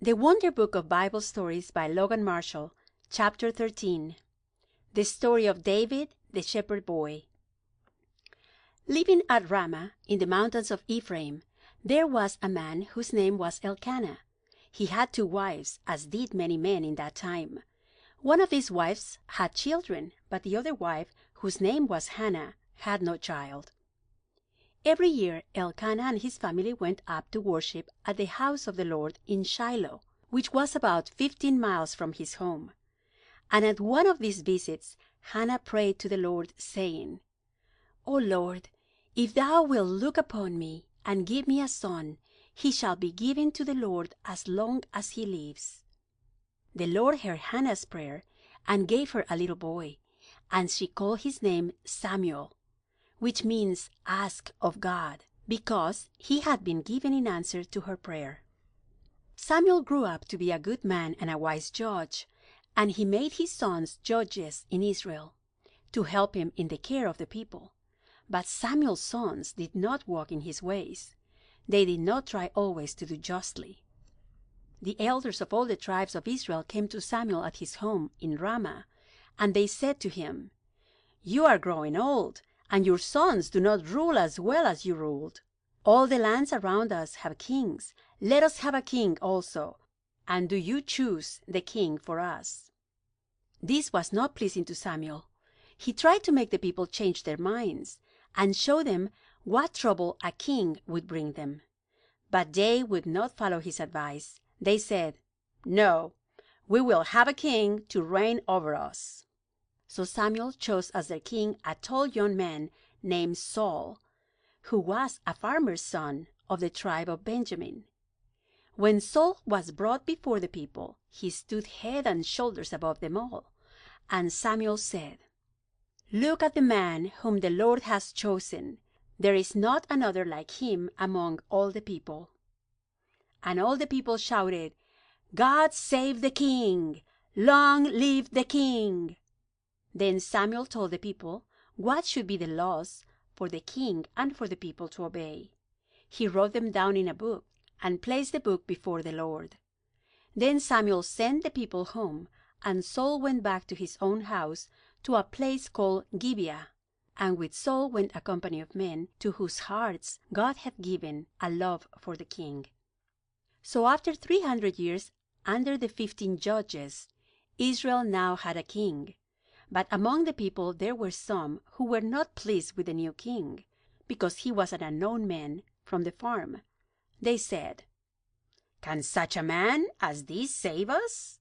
The Wonder Book of Bible Stories by Logan Marshall, Chapter 13. The Story of David, the Shepherd Boy. Living at Ramah, in the mountains of Ephraim, there was a man whose name was Elkanah. He had 2 wives, as did many men in that time. One of these wives had children, but the other wife, whose name was Hannah, had no child. Every year Elkanah and his family went up to worship at the house of the Lord in Shiloh, which was about 15 miles from his home. And at one of these visits Hannah prayed to the Lord, saying, "O Lord, if thou wilt look upon me and give me a son, he shall be given to the Lord as long as he lives." The Lord heard Hannah's prayer and gave her a little boy, and she called his name Samuel, which means ask of God, because he had been given in answer to her prayer. Samuel grew up to be a good man and a wise judge, and he made his sons judges in Israel, to help him in the care of the people. But Samuel's sons did not walk in his ways. They did not try always to do justly. The elders of all the tribes of Israel came to Samuel at his home in Ramah, and they said to him, "You are growing old, and your sons do not rule as well as you ruled. All the lands around us have kings. Let us have a king also, and do you choose the king for us." This was not pleasing to Samuel. He tried to make the people change their minds, and show them what trouble a king would bring them. But they would not follow his advice. They said, "No, we will have a king to reign over us." So Samuel chose as their king a tall young man named Saul, who was a farmer's son of the tribe of Benjamin. When Saul was brought before the people, he stood head and shoulders above them all. And Samuel said, "Look at the man whom the Lord has chosen. There is not another like him among all the people." And all the people shouted, "God save the king! Long live the king!" Then Samuel told the people what should be the laws for the king and for the people to obey. He wrote them down in a book and placed the book before the Lord. Then Samuel sent the people home, and Saul went back to his own house, to a place called Gibeah. And with Saul went a company of men to whose hearts God had given a love for the king. So after 300 years under the 15 judges, Israel now had a king. But among the people there were some who were not pleased with the new king, because he was an unknown man from the farm. They said, "Can such a man as this save us?"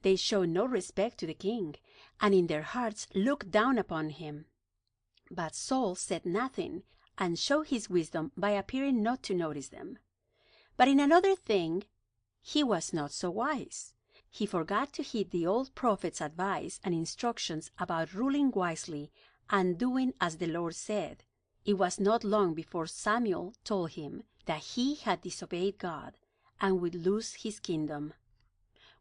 They showed no respect to the king, and in their hearts looked down upon him. But Saul said nothing, and showed his wisdom by appearing not to notice them. But in another thing he was not so wise. He forgot to heed the old prophet's advice and instructions about ruling wisely and doing as the Lord said. It was not long before Samuel told him that he had disobeyed God and would lose his kingdom.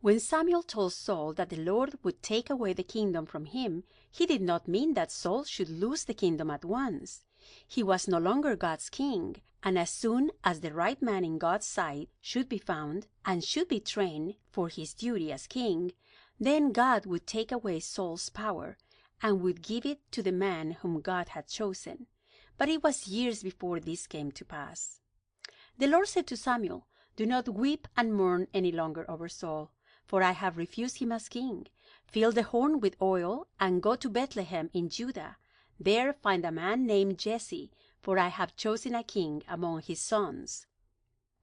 When Samuel told Saul that the Lord would take away the kingdom from him, he did not mean that Saul should lose the kingdom at once. He was no longer God's king, and as soon as the right man in God's sight should be found and should be trained for his duty as king, then God would take away Saul's power and would give it to the man whom God had chosen. But it was years before this came to pass. The Lord said to Samuel, "Do not weep and mourn any longer over Saul, for I have refused him as king. Fill the horn with oil and go to Bethlehem in Judah. There find a man named Jesse, for I have chosen a king among his sons."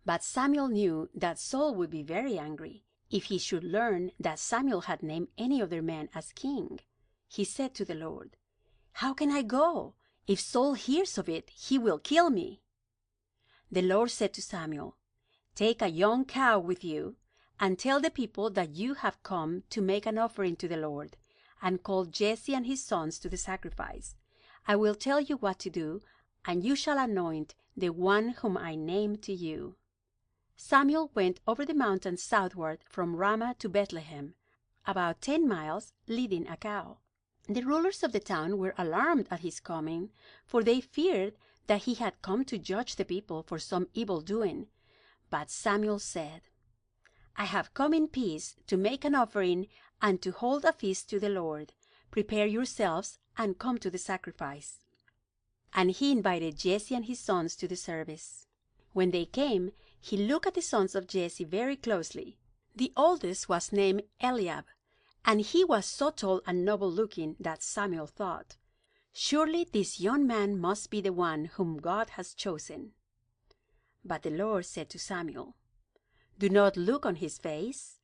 But Samuel knew that Saul would be very angry if he should learn that Samuel had named any other man as king. He said to the Lord, "How can I go? If Saul hears of it, he will kill me." The Lord said to Samuel, "Take a young cow with you, and tell the people that you have come to make an offering to the Lord, and call Jesse and his sons to the sacrifice. I will tell you what to do, and you shall anoint the one whom I name to you." Samuel went over the mountains southward from Ramah to Bethlehem, about 10 miles, leading a cow. The rulers of the town were alarmed at his coming, for they feared that he had come to judge the people for some evil doing. But Samuel said, I have come in peace to make an offering and to hold a feast to the Lord. Prepare yourselves and come to the sacrifice." And he invited Jesse and his sons to the service. When they came, he looked at the sons of Jesse very closely. The oldest was named Eliab, and he was so tall and noble-looking that Samuel thought, "Surely this young man must be the one whom God has chosen." But the Lord said to Samuel, "Do not look on his face,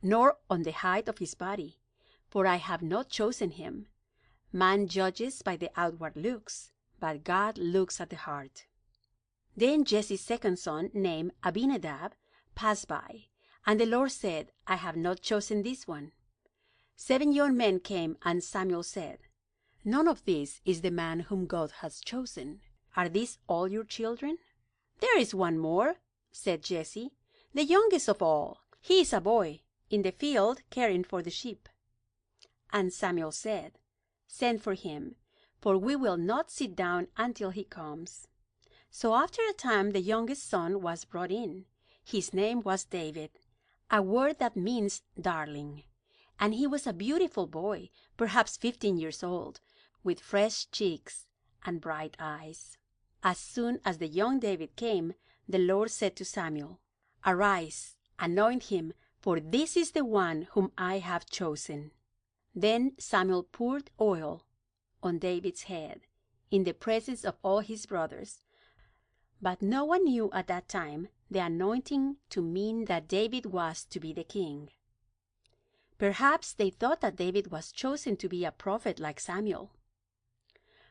nor on the height of his body, for I have not chosen him. Man judges by the outward looks, but God looks at the heart." Then Jesse's second son, named Abinadab, passed by, and the Lord said, "I have not chosen this one." 7 young men came, and Samuel said, "None of these is the man whom God has chosen. Are these all your children?" "There is one more," said Jesse, "the youngest of all. He is a boy, in the field caring for the sheep." And Samuel said, "Send for him, for we will not sit down until he comes." So after a time the youngest son was brought in. His name was David, a word that means darling. And he was a beautiful boy, perhaps 15 years old, with fresh cheeks and bright eyes. As soon as the young David came, the Lord said to Samuel, "Arise, anoint him, for this is the one whom I have chosen." Then Samuel poured oil on David's head in the presence of all his brothers. But no one knew at that time the anointing to mean that David was to be the king. Perhaps they thought that David was chosen to be a prophet like Samuel.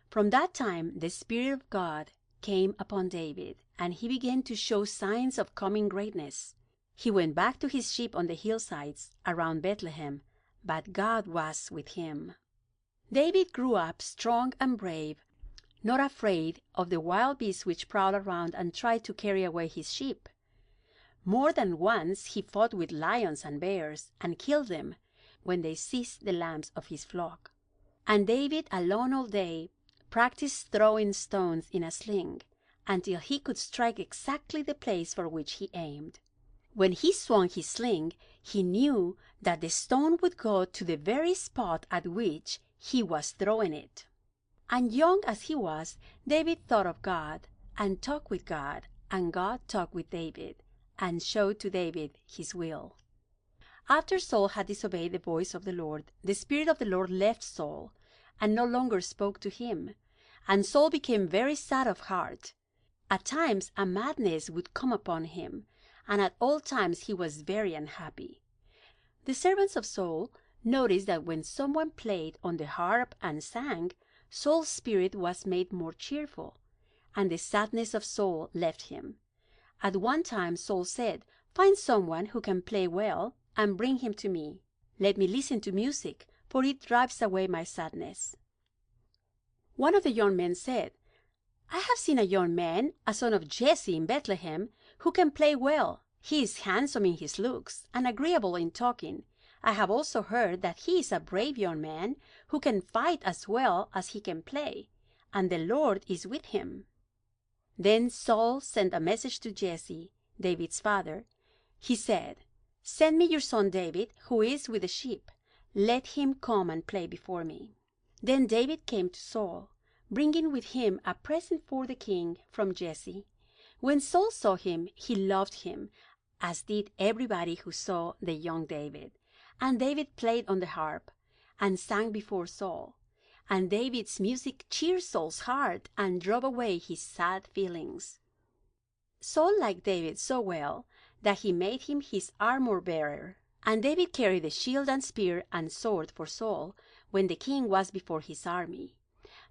From that time the Spirit of God came upon David, and he began to show signs of coming greatness. He went back to his sheep on the hillsides around Bethlehem, but God was with him. David grew up strong and brave, not afraid of the wild beasts which prowled around and tried to carry away his sheep. More than once he fought with lions and bears and killed them when they seized the lambs of his flock. And David, alone all day, practiced throwing stones in a sling until he could strike exactly the place for which he aimed. When he swung his sling, he knew that the stone would go to the very spot at which he was throwing it. And young as he was, David thought of God and talked with God, and God talked with David and showed to David his will. After Saul had disobeyed the voice of the Lord, the Spirit of the Lord left Saul and no longer spoke to him, and Saul became very sad of heart. At times a madness would come upon him, and at all times he was very unhappy. The servants of Saul noticed that when someone played on the harp and sang, Saul's spirit was made more cheerful, and the sadness of Saul left him. At one time Saul said, "Find someone who can play well, and bring him to me. Let me listen to music, for it drives away my sadness." One of the young men said, "I have seen a young man, a son of Jesse in Bethlehem, who can play well. He is handsome in his looks, and agreeable in talking. I have also heard that he is a brave young man, who can fight as well as he can play, and the Lord is with him." Then Saul sent a message to Jesse, David's father. He said, "Send me your son David, who is with the sheep. Let him come and play before me." Then David came to Saul, bringing with him a present for the king from Jesse. When Saul saw him, he loved him, as did everybody who saw the young David. And David played on the harp and sang before Saul. And David's music cheered Saul's heart and drove away his sad feelings. Saul liked David so well that he made him his armor-bearer. And David carried the shield and spear and sword for Saul when the king was before his army.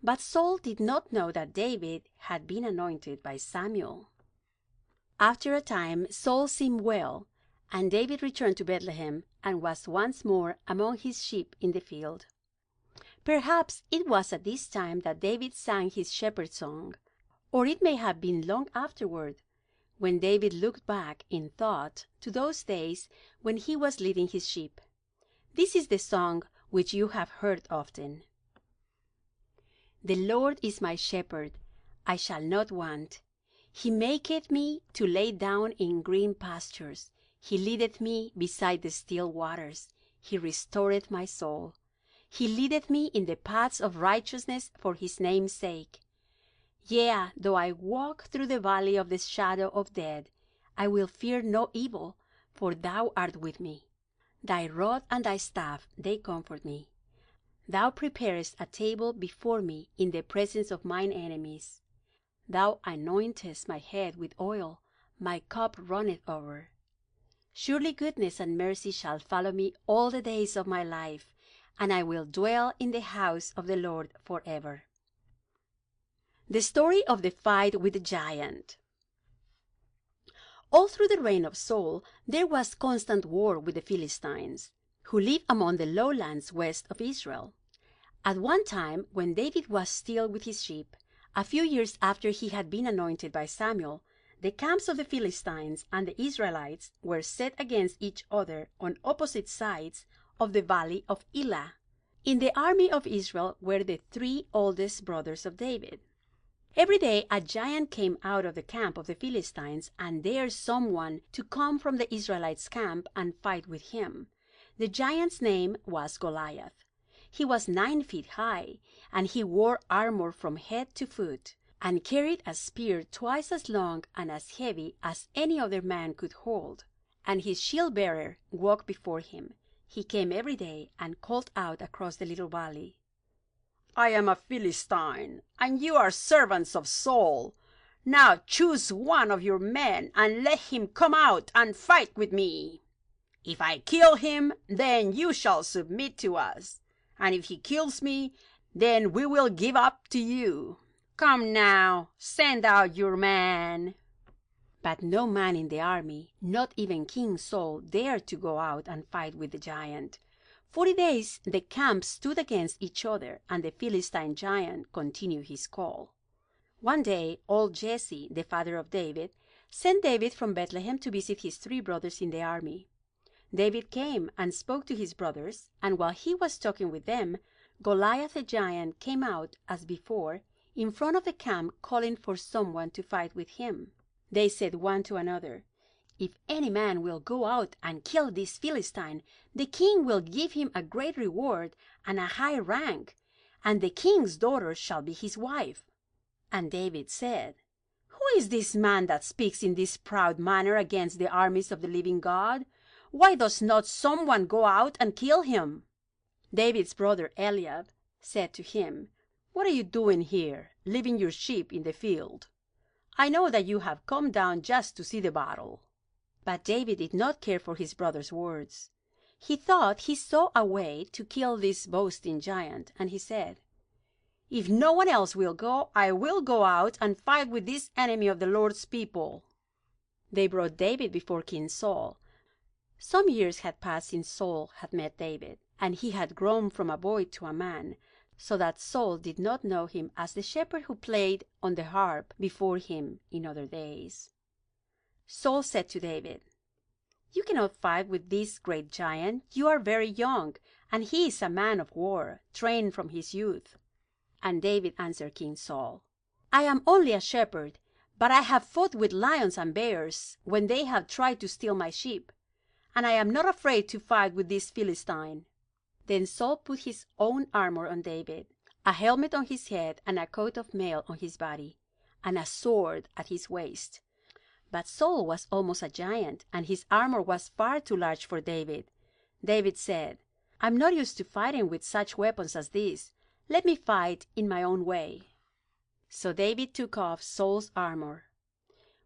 But Saul did not know that David had been anointed by Samuel. After a time Saul seemed well, and David returned to Bethlehem and was once more among his sheep in the field. Perhaps it was at this time that David sang his shepherd song, or it may have been long afterward, when David looked back in thought to those days when he was leading his sheep. This is the song which you have heard often. The Lord is my shepherd, I shall not want. He maketh me to lay down in green pastures. He leadeth me beside the still waters. He restoreth my soul. He leadeth me in the paths of righteousness for his name's sake. Yea, though I walk through the valley of the shadow of death, I will fear no evil, for thou art with me. Thy rod and thy staff, they comfort me. Thou preparest a table before me in the presence of mine enemies. Thou anointest my head with oil, my cup runneth over. Surely goodness and mercy shall follow me all the days of my life, and I will dwell in the house of the Lord forever. The story of the fight with the giant. All through the reign of Saul, there was constant war with the Philistines, who lived among the lowlands west of Israel. At one time, when David was still with his sheep, a few years after he had been anointed by Samuel, the camps of the Philistines and the Israelites were set against each other on opposite sides of the valley of Elah. In the army of Israel were the 3 oldest brothers of David. Every day a giant came out of the camp of the Philistines and dared someone to come from the Israelites' camp and fight with him. The giant's name was Goliath. He was 9 feet high, and he wore armor from head to foot, and carried a spear twice as long and as heavy as any other man could hold. And his shield-bearer walked before him. He came every day and called out across the little valley, "I am a Philistine, and you are servants of Saul. Now choose one of your men and let him come out and fight with me. If I kill him, then you shall submit to us, and if he kills me, then we will give up to you. Come now, send out your man." But no man in the army, not even King Saul, dared to go out and fight with the giant. 40 days the camps stood against each other, and the Philistine giant continued his call. One day old Jesse, the father of David, sent David from Bethlehem to visit his 3 brothers in the army. David came and spoke to his brothers, and while he was talking with them, Goliath the giant came out as before in front of the camp, calling for someone to fight with him. They said one to another, "If any man will go out and kill this Philistine, the king will give him a great reward and a high rank, and the king's daughter shall be his wife." And David said, "Who is this man that speaks in this proud manner against the armies of the living God? Why does not someone go out and kill him?" David's brother Eliab said to him, "What are you doing here, leaving your sheep in the field? I know that you have come down just to see the battle." But David did not care for his brother's words. He thought he saw a way to kill this boasting giant, and he said, "If no one else will go, I will go out and fight with this enemy of the Lord's people." They brought David before King Saul. Some years had passed since Saul had met David, and he had grown from a boy to a man, so that Saul did not know him as the shepherd who played on the harp before him in other days. Saul said to David, "You cannot fight with this great giant. You are very young, and he is a man of war, trained from his youth." And David answered King Saul, "I am only a shepherd, but I have fought with lions and bears when they have tried to steal my sheep, and I am not afraid to fight with this Philistine." Then Saul put his own armor on David, a helmet on his head and a coat of mail on his body, and a sword at his waist. But Saul was almost a giant, and his armor was far too large for David. David said, "I'm not used to fighting with such weapons as these. Let me fight in my own way." So David took off Saul's armor.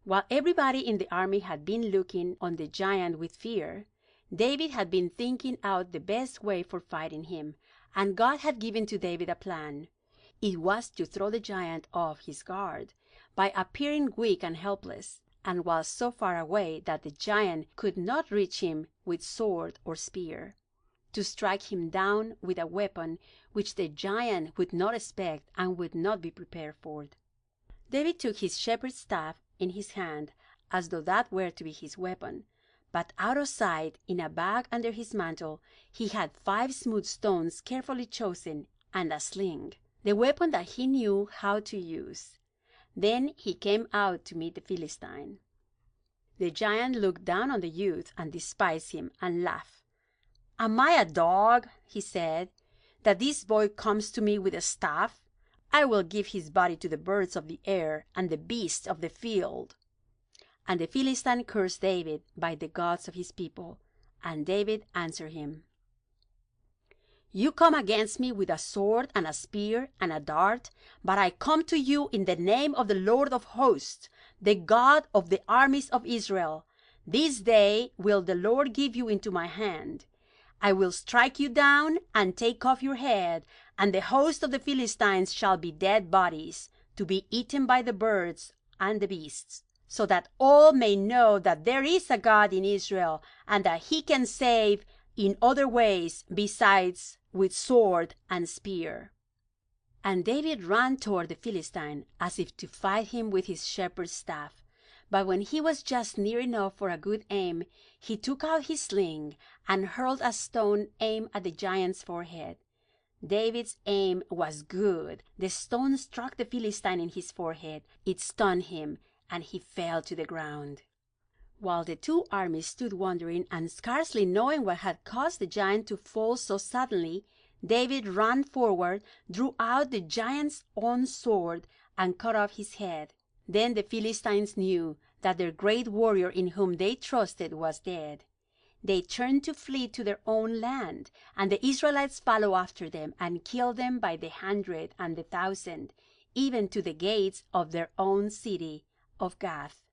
While everybody in the army had been looking on the giant with fear, David had been thinking out the best way for fighting him, and God had given to David a plan. It was to throw the giant off his guard by appearing weak and helpless, and was so far away that the giant could not reach him with sword or spear, to strike him down with a weapon which the giant would not expect and would not be prepared for. David took his shepherd's staff in his hand as though that were to be his weapon, but out of sight, in a bag under his mantle, he had 5 smooth stones carefully chosen and a sling, the weapon that he knew how to use. Then he came out to meet the Philistine. The giant looked down on the youth and despised him and laughed. "Am I a dog," he said, "that this boy comes to me with a staff? I will give his body to the birds of the air and the beasts of the field." And the Philistine cursed David by the gods of his people. And David answered him, "You come against me with a sword and a spear and a dart, but I come to you in the name of the Lord of hosts, the God of the armies of Israel. This day will the Lord give you into my hand. I will strike you down and take off your head, and the host of the Philistines shall be dead bodies, to be eaten by the birds and the beasts, so that all may know that there is a God in Israel, and that he can save in other ways besides with sword and spear." And David ran toward the Philistine, as if to fight him with his shepherd's staff. But when he was just near enough for a good aim, he took out his sling and hurled a stone aimed at the giant's forehead. David's aim was good. The stone struck the Philistine in his forehead. It stunned him, and he fell to the ground. While the two armies stood wondering and scarcely knowing what had caused the giant to fall so suddenly, David ran forward, drew out the giant's own sword, and cut off his head. Then the Philistines knew that their great warrior in whom they trusted was dead. They turned to flee to their own land, and the Israelites followed after them and killed them by the 100 and the 1,000, even to the gates of their own city of Gath.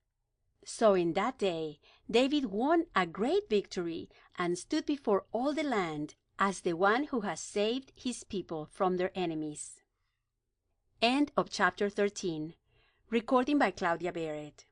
So in that day David won a great victory and stood before all the land as the one who has saved his people from their enemies. End of chapter 13. Recording by Claudia Barrett.